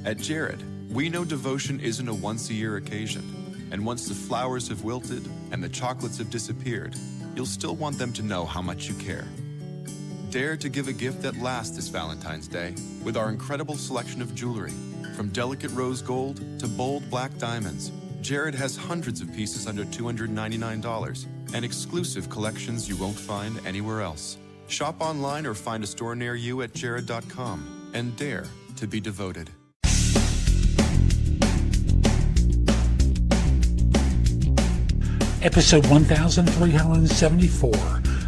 At Jared, we know devotion isn't a once-a-year occasion, and once the flowers have wilted and the chocolates have disappeared, you'll still want them to know how much you care. Dare to give a gift that lasts this Valentine's Day with our incredible selection of jewelry. From delicate rose gold to bold black diamonds, Jared has hundreds of pieces under $299 and exclusive collections you won't find anywhere else. Shop online or find a store near you at jared.com and dare to be devoted. Episode 1374.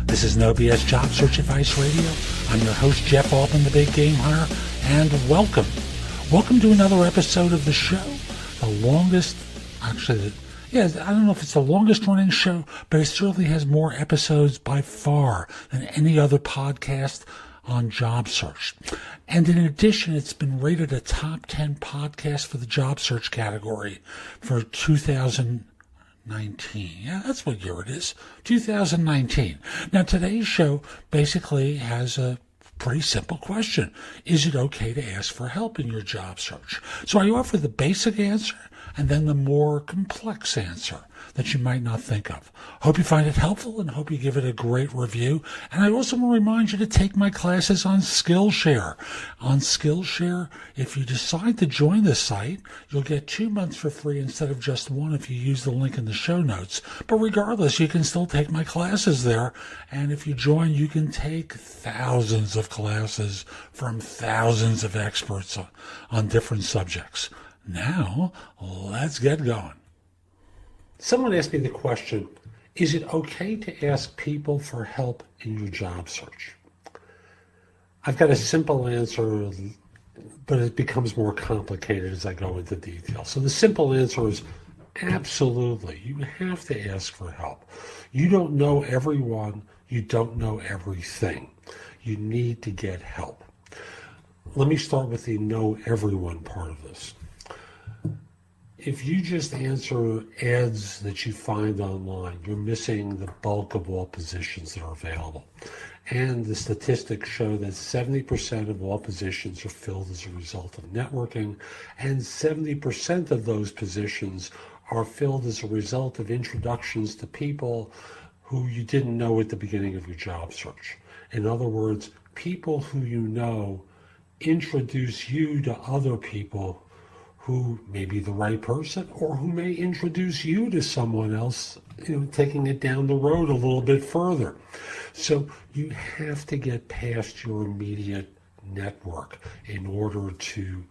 This is No BS Job Search Advice Radio. I'm your host, Jeff Altman, the Big Game Hunter, and welcome. Welcome to another episode of the show. The longest, I don't know if it's the longest running show, but it certainly has more episodes by far than any other podcast on job search. And in addition, it's been rated a top 10 podcast for the job search category for 2019. Yeah, that's what year it is. 2019. Now, today's show basically has a pretty simple question. Is it okay to ask for help in your job search? So I offer the basic answer and then the more complex answer that you might not think of. Hope you find it helpful and hope you give it a great review. And I also want to remind you to take my classes on Skillshare. On Skillshare, if you decide to join the site, you'll get 2 months for free instead of just one if you use the link in the show notes. But regardless, you can still take my classes there. And if you join, you can take thousands of classes from thousands of experts on different subjects. Now, let's get going. Someone asked me the question, is it okay to ask people for help in your job search? I've got a simple answer, but it becomes more complicated as I go into detail. So the simple answer is absolutely. You have to ask for help. You don't know everyone. You don't know everything. You need to get help. Let me start with the know everyone part of this. If you just answer ads that you find online, you're missing the bulk of all positions that are available. And the statistics show that 70% of all positions are filled as a result of networking, and 70% of those positions are filled as a result of introductions to people who you didn't know at the beginning of your job search. In other words, people who you know introduce you to other people who may be the right person or who may introduce you to someone else, taking it down the road a little bit further. So you have to get past your immediate network in order to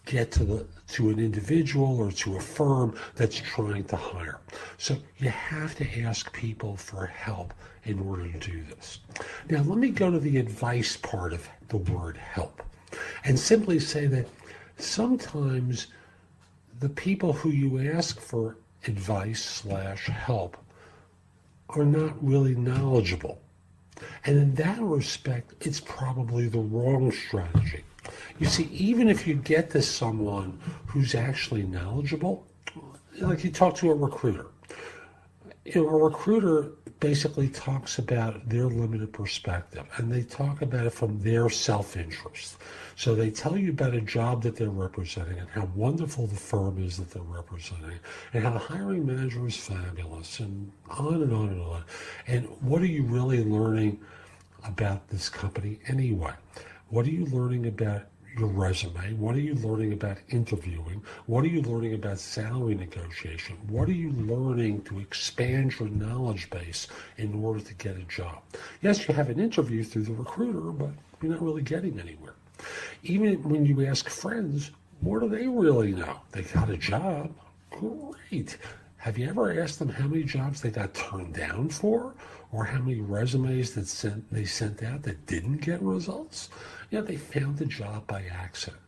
get to an individual or to a firm that's trying to hire. So you have to ask people for help in order to do this. Now, let me go to the advice part of the word help and simply say that sometimes the people who you ask for advice/help are not really knowledgeable. And in that respect, it's probably the wrong strategy. You see, even if you get to someone who's actually knowledgeable, like you talk to a recruiter, a recruiter basically talks about their limited perspective, and they talk about it from their self-interest. So they tell you about a job that they're representing and how wonderful the firm is that they're representing and how the hiring manager is fabulous and on and on and on. And what are you really learning about this company anyway? What are you learning about your resume? What are you learning about interviewing? What are you learning about salary negotiation? What are you learning to expand your knowledge base in order to get a job? Yes, you have an interview through the recruiter, but you're not really getting anywhere. Even when you ask friends, what do they really know? They got a job? Great. Have you ever asked them how many jobs they got turned down for? Or how many resumes they sent out that didn't get results? Yeah, they found the job by accident.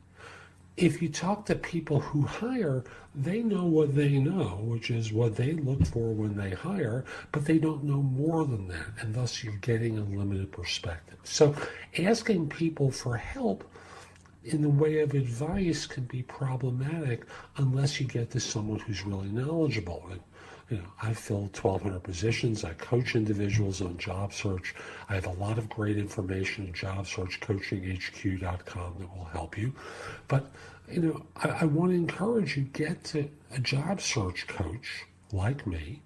If you talk to people who hire, they know what they know, which is what they look for when they hire, but they don't know more than that, and thus you're getting a limited perspective. So asking people for help in the way of advice can be problematic unless you get to someone who's really knowledgeable. And I fill 1,200 positions. I coach individuals on job search. I have a lot of great information at jobsearchcoachinghq.com that will help you. But, I want to encourage you, get to a job search coach like me.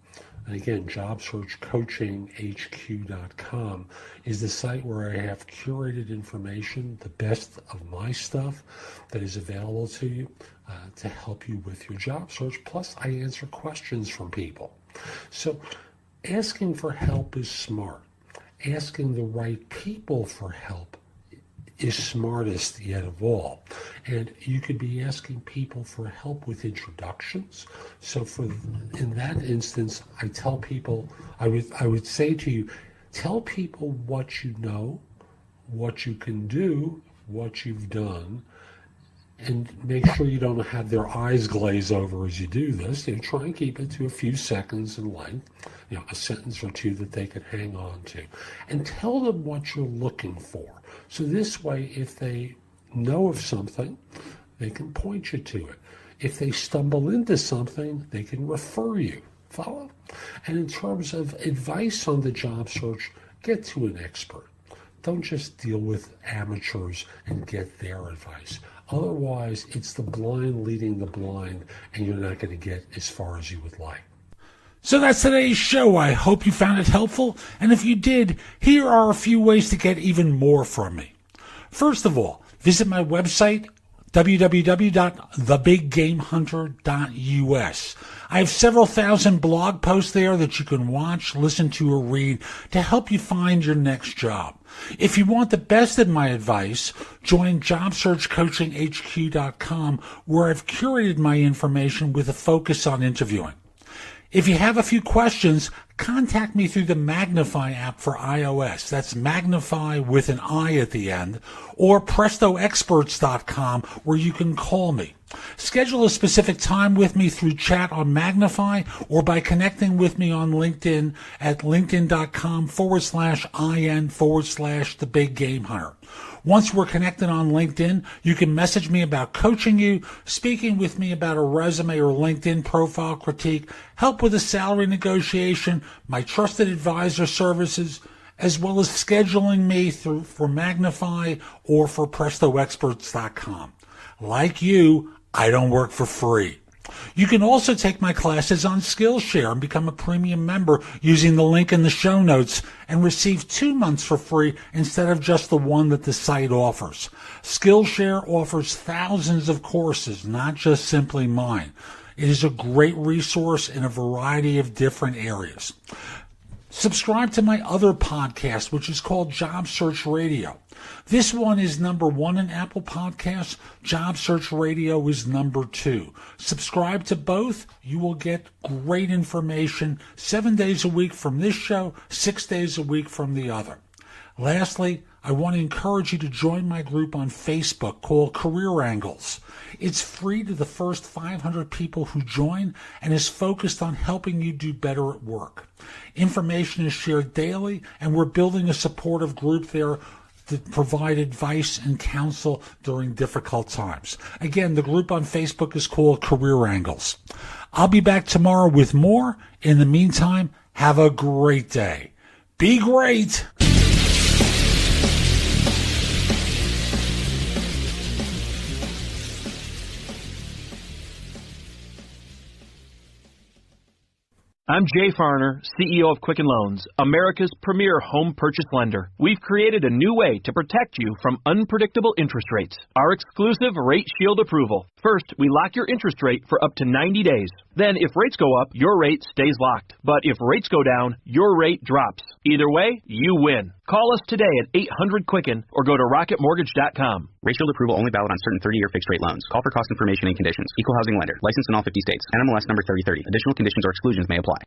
And again, jobsearchcoachinghq.com is the site where I have curated information, the best of my stuff that is available to you to help you with your job search. Plus, I answer questions from people. So asking for help is smart. Asking the right people for help is smartest yet of all. And you could be asking people for help with introductions. So in that instance, I tell people, I would say to you, tell people what you know, what you can do, what you've done, and make sure you don't have their eyes glaze over as you do this. Try and keep it to a few seconds in length, a sentence or two that they can hang on to. And tell them what you're looking for. So this way, if they know of something, they can point you to it. If they stumble into something, they can refer you. Follow? And in terms of advice on the job search, get to an expert. Don't just deal with amateurs and get their advice. Otherwise, it's the blind leading the blind, and you're not going to get as far as you would like. So that's today's show. I hope you found it helpful. And if you did, here are a few ways to get even more from me. First of all, visit my website, www.thebiggamehunter.us. I have several thousand blog posts there that you can watch, listen to, or read to help you find your next job. If you want the best of my advice, join jobsearchcoachinghq.com, where I've curated my information with a focus on interviewing. If you have a few questions, contact me through the Magnify app for iOS. That's Magnify with an I at the end, or PrestoExperts.com, where you can call me. Schedule a specific time with me through chat on Magnify or by connecting with me on LinkedIn at linkedin.com/IN/The Big Game Hunter. Once we're connected on LinkedIn, you can message me about coaching you, speaking with me about a resume or LinkedIn profile critique, help with a salary negotiation, my trusted advisor services, as well as scheduling me for Magnify or for PrestoExperts.com. Like you, I don't work for free. You can also take my classes on Skillshare and become a premium member using the link in the show notes and receive 2 months for free instead of just the one that the site offers. Skillshare offers thousands of courses, not just simply mine. It is a great resource in a variety of different areas. Subscribe to my other podcast, which is called Job Search Radio. This one is #1 in Apple Podcasts. Job Search Radio is #2. Subscribe to both. You will get great information 7 days a week from this show, 6 days a week from the other. Lastly, I want to encourage you to join my group on Facebook called Career Angles. It's free to the first 500 people who join and is focused on helping you do better at work. Information is shared daily, and we're building a supportive group there to provide advice and counsel during difficult times. Again, the group on Facebook is called Career Angles. I'll be back tomorrow with more. In the meantime, have a great day. Be great! I'm Jay Farner, CEO of Quicken Loans, America's premier home purchase lender. We've created a new way to protect you from unpredictable interest rates. Our exclusive Rate Shield approval. First, we lock your interest rate for up to 90 days. Then, if rates go up, your rate stays locked. But if rates go down, your rate drops. Either way, you win. Call us today at 800-QUICKEN or go to rocketmortgage.com. Rate Shield approval only valid on certain 30-year fixed-rate loans. Call for cost information and conditions. Equal housing lender. Licensed in all 50 states. NMLS number 3030. Additional conditions or exclusions may apply.